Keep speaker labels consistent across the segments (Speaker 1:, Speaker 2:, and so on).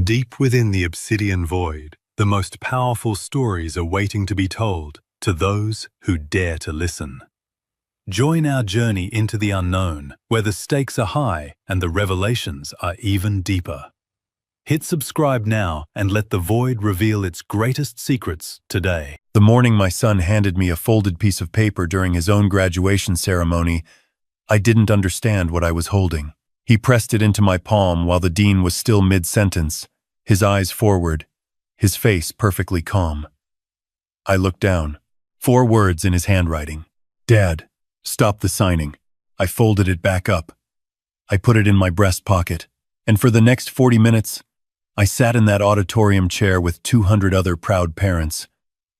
Speaker 1: Deep within the obsidian void, the most powerful stories are waiting to be told to those who dare to listen. Join our journey into the unknown, where the stakes are high and the revelations are even deeper. Hit subscribe now and let the void reveal its greatest secrets today.
Speaker 2: The morning my son handed me a folded piece of paper during his own graduation ceremony, I didn't understand what I was holding. He pressed it into my palm while the dean was still mid-sentence, his eyes forward, his face perfectly calm. I looked down. 4 words in his handwriting. "Dad, stop the signing." I folded it back up. I put it in my breast pocket, and for the next 40 minutes, I sat in that auditorium chair with 200 other proud parents,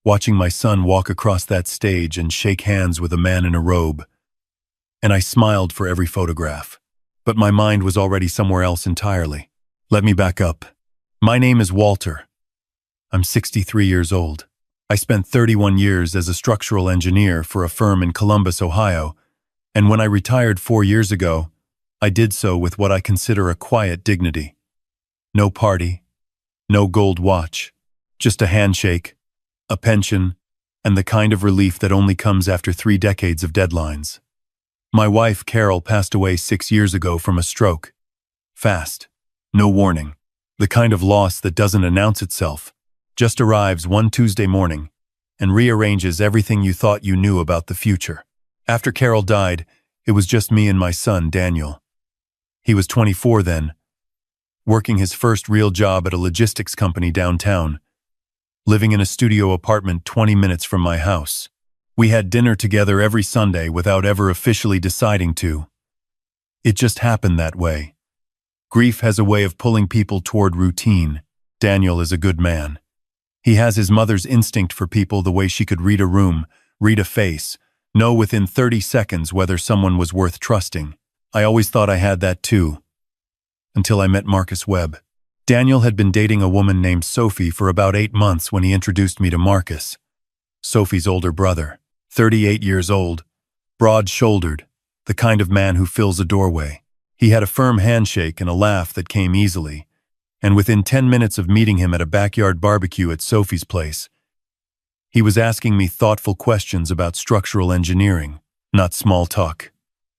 Speaker 2: watching my son walk across that stage and shake hands with a man in a robe. And I smiled for every photograph. But my mind was already somewhere else entirely. Let me back up. My name is Walter. I'm 63 years old. I spent 31 years as a structural engineer for a firm in Columbus, Ohio, and when I retired 4 years ago, I did so with what I consider a quiet dignity. No party, no gold watch, just a handshake, a pension, and the kind of relief that only comes after 3 decades of deadlines. My wife, Carol, passed away 6 years ago from a stroke. Fast, no warning, the kind of loss that doesn't announce itself, just arrives one Tuesday morning and rearranges everything you thought you knew about the future. After Carol died, it was just me and my son, Daniel. He was 24 then, working his first real job at a logistics company downtown, living in a studio apartment 20 minutes from my house. We had dinner together every Sunday without ever officially deciding to. It just happened that way. Grief has a way of pulling people toward routine. Daniel is a good man. He has his mother's instinct for people the way she could read a room, read a face, know within 30 seconds whether someone was worth trusting. I always thought I had that too, until I met Marcus Webb. Daniel had been dating a woman named Sophie for about 8 months when he introduced me to Marcus, Sophie's older brother. 38 years old, broad-shouldered, the kind of man who fills a doorway. He had a firm handshake and a laugh that came easily, and within 10 minutes of meeting him at a backyard barbecue at Sophie's place, he was asking me thoughtful questions about structural engineering, not small talk.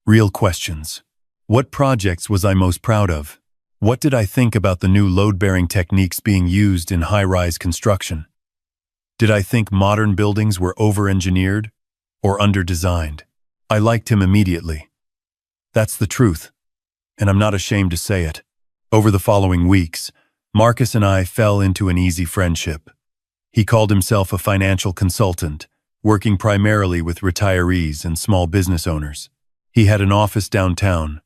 Speaker 2: Real questions. What projects was I most proud of? What did I think about the new load-bearing techniques being used in high-rise construction? Did I think modern buildings were over-engineered or under-designed? I liked him immediately. That's the truth, and I'm not ashamed to say it. Over the following weeks, Marcus and I fell into an easy friendship. He called himself a financial consultant, working primarily with retirees and small business owners. He had an office downtown,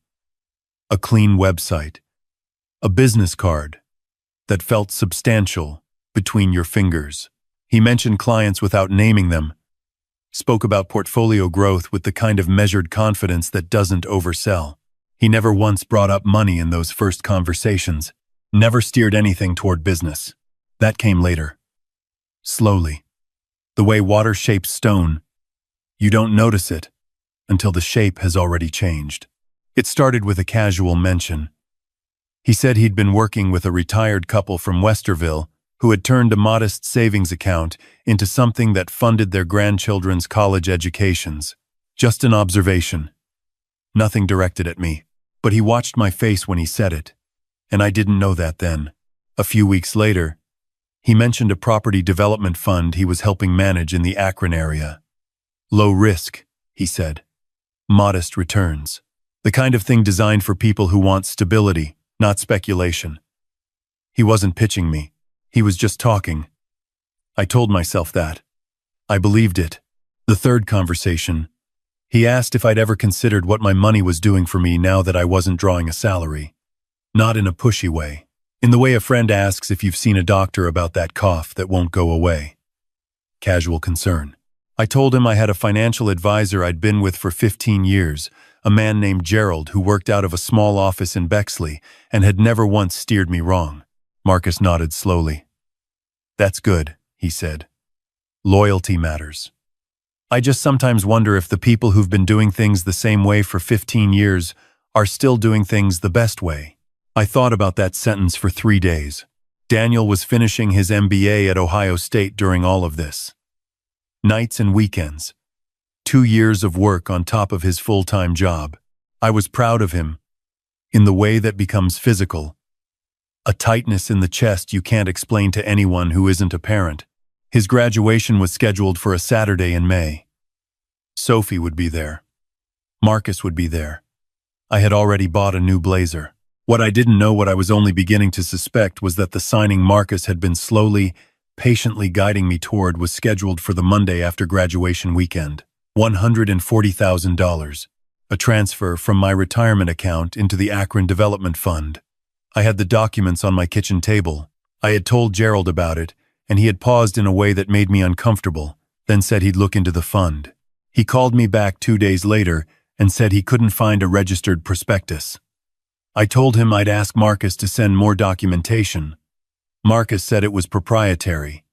Speaker 2: a clean website, a business card that felt substantial between your fingers. He mentioned clients without naming them, spoke about portfolio growth with the kind of measured confidence that doesn't oversell. He never once brought up money in those first conversations, never steered anything toward business. That came later. Slowly. The way water shapes stone, you don't notice it until the shape has already changed. It started with a casual mention. He said he'd been working with a retired couple from Westerville who had turned a modest savings account into something that funded their grandchildren's college educations. Just an observation. Nothing directed at me, but he watched my face when he said it, and I didn't know that then. A few weeks later, he mentioned a property development fund he was helping manage in the Akron area. Low risk, he said. Modest returns. The kind of thing designed for people who want stability, not speculation. He wasn't pitching me. He was just talking. I told myself that. I believed it. The third conversation, he asked if I'd ever considered what my money was doing for me now that I wasn't drawing a salary. Not in a pushy way. In the way a friend asks if you've seen a doctor about that cough that won't go away. Casual concern. I told him I had a financial advisor I'd been with for 15 years, a man named Gerald who worked out of a small office in Bexley and had never once steered me wrong. Marcus nodded slowly. That's good, he said. Loyalty matters. I just sometimes wonder if the people who've been doing things the same way for 15 years are still doing things the best way. I thought about that sentence for 3 days. Daniel was finishing his MBA at Ohio State during all of this. Nights and weekends. 2 years of work on top of his full-time job. I was proud of him, in the way that becomes physical. A tightness in the chest you can't explain to anyone who isn't a parent. His graduation was scheduled for a Saturday in May. Sophie would be there. Marcus would be there. I had already bought a new blazer. What I didn't know, what I was only beginning to suspect, was that the signing Marcus had been slowly, patiently guiding me toward was scheduled for the Monday after graduation weekend. $140,000. A transfer from my retirement account into the Akron Development Fund. I had the documents on my kitchen table. I had told Gerald about it, and he had paused in a way that made me uncomfortable, then said he'd look into the fund. He called me back 2 days later and said he couldn't find a registered prospectus. I told him I'd ask Marcus to send more documentation. Marcus said it was proprietary.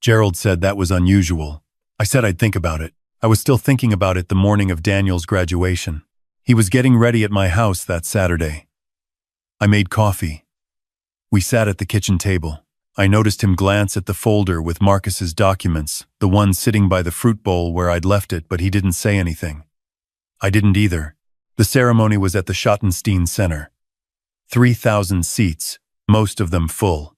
Speaker 2: Gerald said that was unusual. I said I'd think about it. I was still thinking about it the morning of Daniel's graduation. He was getting ready at my house that Saturday. I made coffee. We sat at the kitchen table. I noticed him glance at the folder with Marcus's documents, the one sitting by the fruit bowl where I'd left it, but he didn't say anything. I didn't either. The ceremony was at the Schottenstein Center. 3,000 seats, most of them full.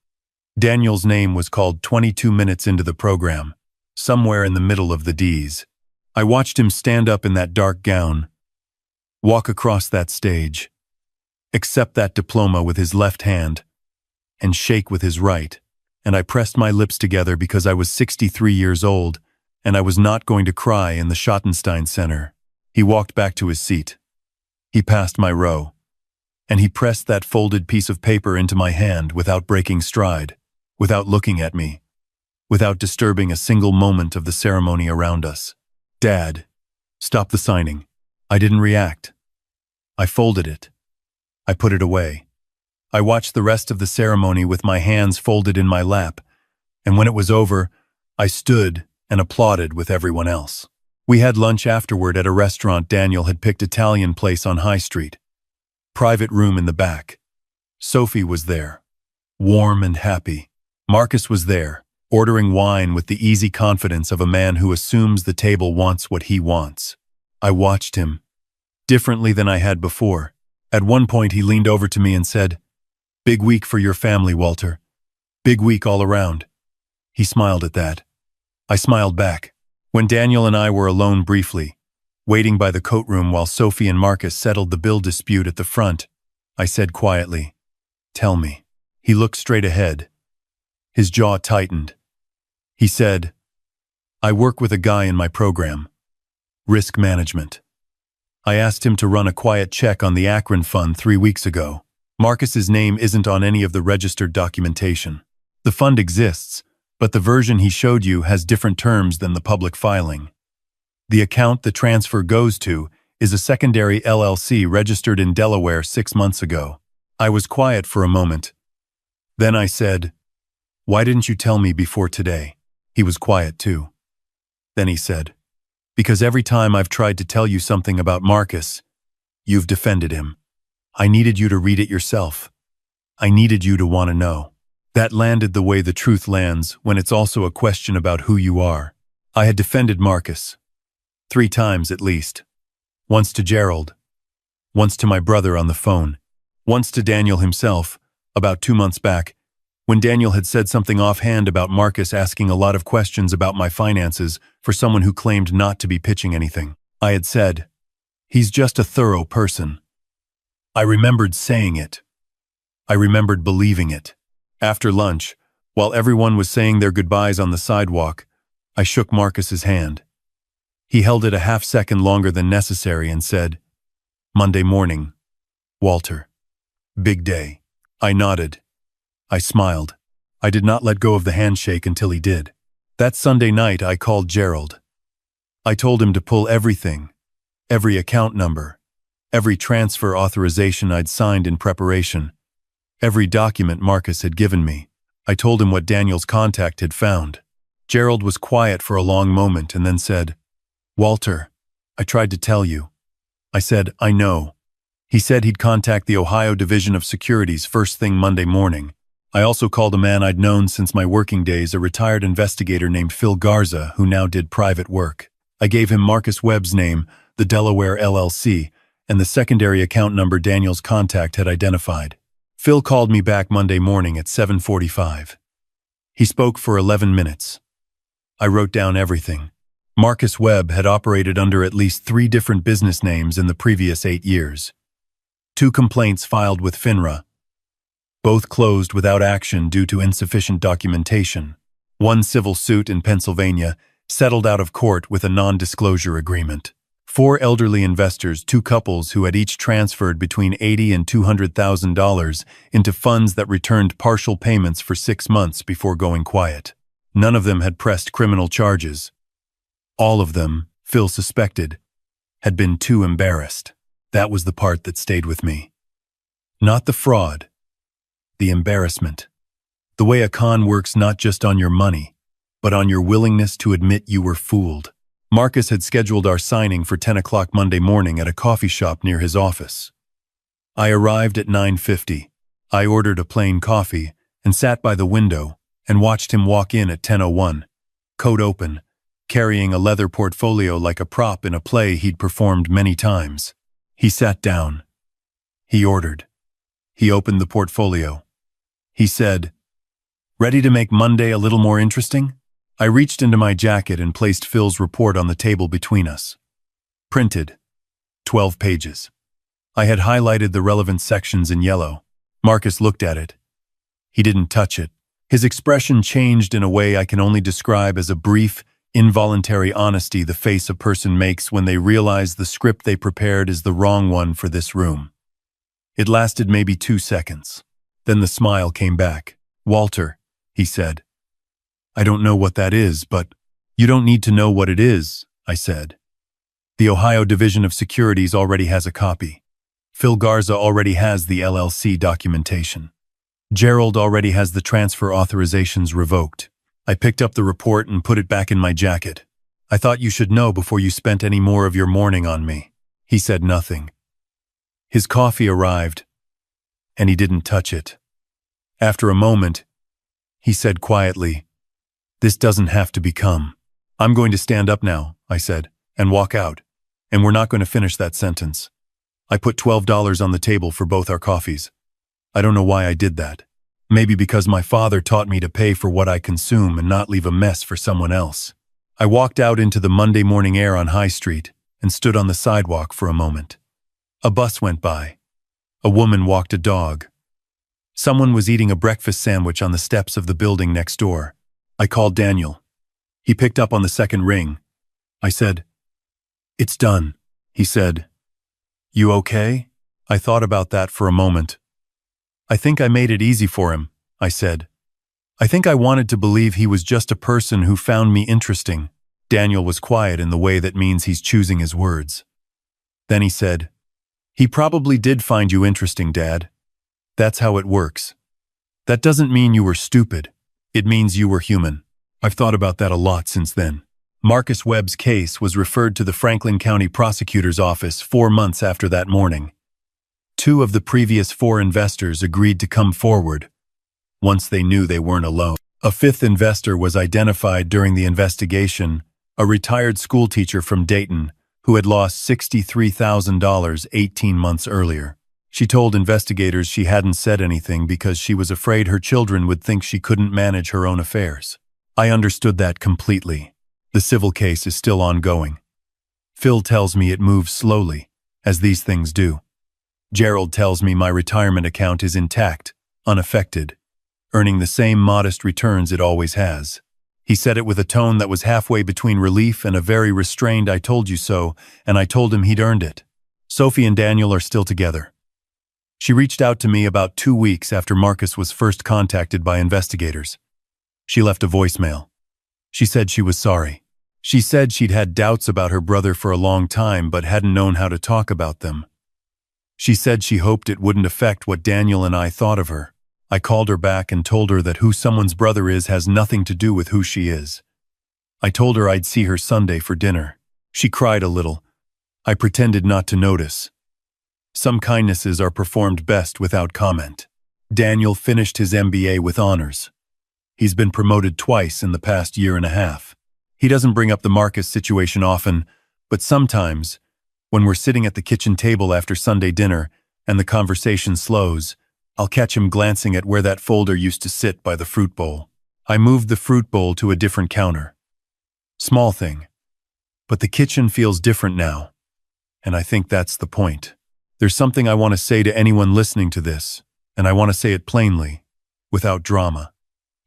Speaker 2: Daniel's name was called 22 minutes into the program, somewhere in the middle of the D's. I watched him stand up in that dark gown, walk across that stage, accept that diploma with his left hand, and shake with his right, and I pressed my lips together because I was 63 years old, and I was not going to cry in the Schottenstein Center. He walked back to his seat. He passed my row, and he pressed that folded piece of paper into my hand without breaking stride, without looking at me, without disturbing a single moment of the ceremony around us. "Dad, stop the signing." I didn't react. I folded it. I put it away. I watched the rest of the ceremony with my hands folded in my lap, and when it was over, I stood and applauded with everyone else. We had lunch afterward at a restaurant Daniel had picked, Italian place on High Street. Private room in the back. Sophie was there, warm and happy. Marcus was there, ordering wine with the easy confidence of a man who assumes the table wants what he wants. I watched him, differently than I had before. At one point he leaned over to me and said, "Big week for your family, Walter. Big week all around." He smiled at that. I smiled back. When Daniel and I were alone briefly, waiting by the coat room while Sophie and Marcus settled the bill dispute at the front, I said quietly, "Tell me." He looked straight ahead. His jaw tightened. He said, "I work with a guy in my program. Risk management. I asked him to run a quiet check on the Akron Fund 3 weeks ago. Marcus's name isn't on any of the registered documentation. The fund exists, but the version he showed you has different terms than the public filing. The account the transfer goes to is a secondary LLC registered in Delaware 6 months ago." I was quiet for a moment. Then I said, "Why didn't you tell me before today?" He was quiet too. Then he said, "Because every time I've tried to tell you something about Marcus, you've defended him. I needed you to read it yourself. I needed you to want to know." That landed the way the truth lands when it's also a question about who you are. I had defended Marcus. 3 times at least. Once to Gerald. Once to my brother on the phone. Once to Daniel himself, about 2 months back, when Daniel had said something offhand about Marcus asking a lot of questions about my finances for someone who claimed not to be pitching anything. I had said, "He's just a thorough person." I remembered saying it. I remembered believing it. After lunch, while everyone was saying their goodbyes on the sidewalk, I shook Marcus's hand. He held it a half-second longer than necessary and said, "Monday morning, Walter. Big day." I nodded. I smiled. I did not let go of the handshake until he did. That Sunday night I called Gerald. I told him to pull everything, every account number, every transfer authorization I'd signed in preparation, every document Marcus had given me. I told him what Daniel's contact had found. Gerald was quiet for a long moment and then said, "Walter, I tried to tell you." I said, "I know." He said he'd contact the Ohio Division of Securities first thing Monday morning. I also called a man I'd known since my working days, a retired investigator named Phil Garza, who now did private work. I gave him Marcus Webb's name, the Delaware LLC, and the secondary account number Daniel's contact had identified. Phil called me back Monday morning at 7:45. He spoke for 11 minutes. I wrote down everything. Marcus Webb had operated under at least 3 different business names in the previous 8 years. 2 complaints filed with FINRA, both closed without action due to insufficient documentation. 1 civil suit in Pennsylvania, settled out of court with a non-disclosure agreement. 4 elderly investors, 2 couples who had each transferred between $80,000 and $200,000 into funds that returned partial payments for 6 months before going quiet. None of them had pressed criminal charges. All of them, Phil suspected, had been too embarrassed. That was the part that stayed with me. Not the fraud, the embarrassment. The way a con works not just on your money, but on your willingness to admit you were fooled. Marcus had scheduled our signing for 10 o'clock Monday morning at a coffee shop near his office. I arrived at 9:50. I ordered a plain coffee and sat by the window and watched him walk in at 10:01, coat open, carrying a leather portfolio like a prop in a play he'd performed many times. He sat down. He ordered. He opened the portfolio. He said, "Ready to make Monday a little more interesting?" I reached into my jacket and placed Phil's report on the table between us. Printed. 12 pages. I had highlighted the relevant sections in yellow. Marcus looked at it. He didn't touch it. His expression changed in a way I can only describe as a brief, involuntary honesty the face a person makes when they realize the script they prepared is the wrong one for this room. It lasted maybe 2 seconds. Then the smile came back. "Walter," he said. "I don't know what that is, but—" "You don't need to know what it is," I said. "The Ohio Division of Securities already has a copy. Phil Garza already has the LLC documentation. Gerald already has the transfer authorizations revoked." I picked up the report and put it back in my jacket. "I thought you should know before you spent any more of your morning on me." He said nothing. His coffee arrived, and he didn't touch it. After a moment, he said quietly, "This doesn't have to become." "I'm going to stand up now," I said, "and walk out, and we're not going to finish that sentence." I put $12 on the table for both our coffees. I don't know why I did that. Maybe because my father taught me to pay for what I consume and not leave a mess for someone else. I walked out into the Monday morning air on High Street and stood on the sidewalk for a moment. A bus went by. A woman walked a dog. Someone was eating a breakfast sandwich on the steps of the building next door. I called Daniel. He picked up on the second ring. I said, "It's done." He said, "You okay?" I thought about that for a moment. "I think I made it easy for him," I said. "I think I wanted to believe he was just a person who found me interesting." Daniel was quiet in the way that means he's choosing his words. Then he said, "He probably did find you interesting, Dad. That's how it works. That doesn't mean you were stupid. It means you were human." I've thought about that a lot since then. Marcus Webb's case was referred to the Franklin County Prosecutor's Office 4 months after that morning. 2 of the previous 4 investors agreed to come forward once they knew they weren't alone. A 5th investor was identified during the investigation, a retired schoolteacher from Dayton who had lost $63,000 18 months earlier. She told investigators she hadn't said anything because she was afraid her children would think she couldn't manage her own affairs. I understood that completely. The civil case is still ongoing. Phil tells me it moves slowly, as these things do. Gerald tells me my retirement account is intact, unaffected, earning the same modest returns it always has. He said it with a tone that was halfway between relief and a very restrained "I told you so," and I told him he'd earned it. Sophie and Daniel are still together. She reached out to me about 2 weeks after Marcus was first contacted by investigators. She left a voicemail. She said she was sorry. She said she'd had doubts about her brother for a long time but hadn't known how to talk about them. She said she hoped it wouldn't affect what Daniel and I thought of her. I called her back and told her that who someone's brother is has nothing to do with who she is. I told her I'd see her Sunday for dinner. She cried a little. I pretended not to notice. Some kindnesses are performed best without comment. Daniel finished his MBA with honors. He's been promoted twice in the past year and a half. He doesn't bring up the Marcus situation often, but sometimes, when we're sitting at the kitchen table after Sunday dinner and the conversation slows, I'll catch him glancing at where that folder used to sit by the fruit bowl. I moved the fruit bowl to a different counter. Small thing. But the kitchen feels different now, and I think that's the point. There's something I want to say to anyone listening to this, and I want to say it plainly, without drama.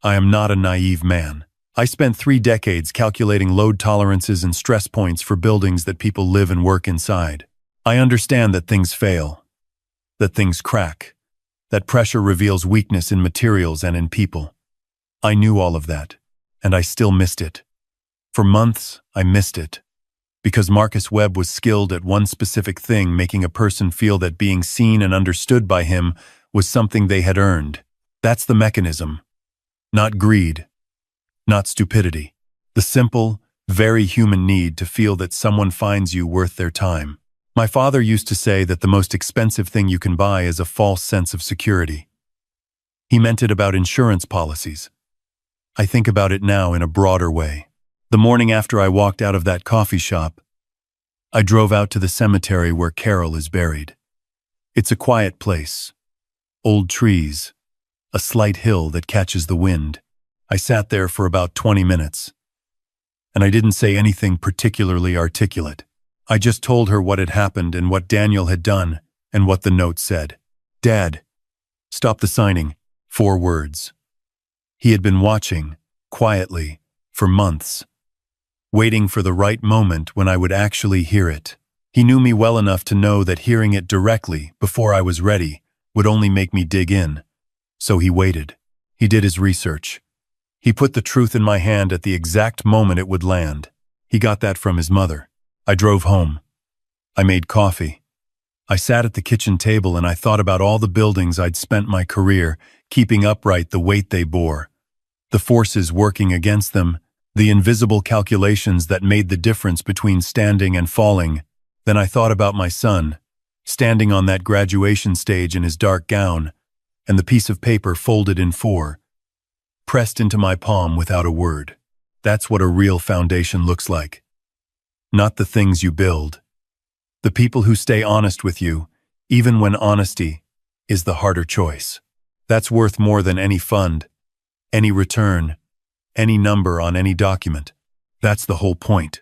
Speaker 2: I am not a naive man. I spent 3 decades calculating load tolerances and stress points for buildings that people live and work inside. I understand that things fail, that things crack, that pressure reveals weakness in materials and in people. I knew all of that, and I still missed it. For months, I missed it. Because Marcus Webb was skilled at one specific thing, making a person feel that being seen and understood by him was something they had earned. That's the mechanism. Not greed. Not stupidity. The simple, very human need to feel that someone finds you worth their time. My father used to say that the most expensive thing you can buy is a false sense of security. He meant it about insurance policies. I think about it now in a broader way. The morning after I walked out of that coffee shop, I drove out to the cemetery where Carol is buried. It's a quiet place. Old trees. A slight hill that catches the wind. I sat there for about 20 minutes. And I didn't say anything particularly articulate. I just told her what had happened and what Daniel had done and what the note said. Dad, stop the signing. 4 words. He had been watching, quietly, for months. Waiting for the right moment when I would actually hear it. He knew me well enough to know that hearing it directly, before I was ready, would only make me dig in. So he waited. He did his research. He put the truth in my hand at the exact moment it would land. He got that from his mother. I drove home. I made coffee. I sat at the kitchen table and I thought about all the buildings I'd spent my career keeping upright the weight they bore. The forces working against them, the invisible calculations that made the difference between standing and falling. Then I thought about my son, standing on that graduation stage in his dark gown, and the piece of paper folded in 4, pressed into my palm without a word. That's what a real foundation looks like. Not the things you build. The people who stay honest with you, even when honesty is the harder choice. That's worth more than any fund, any return, any number on any document. That's the whole point.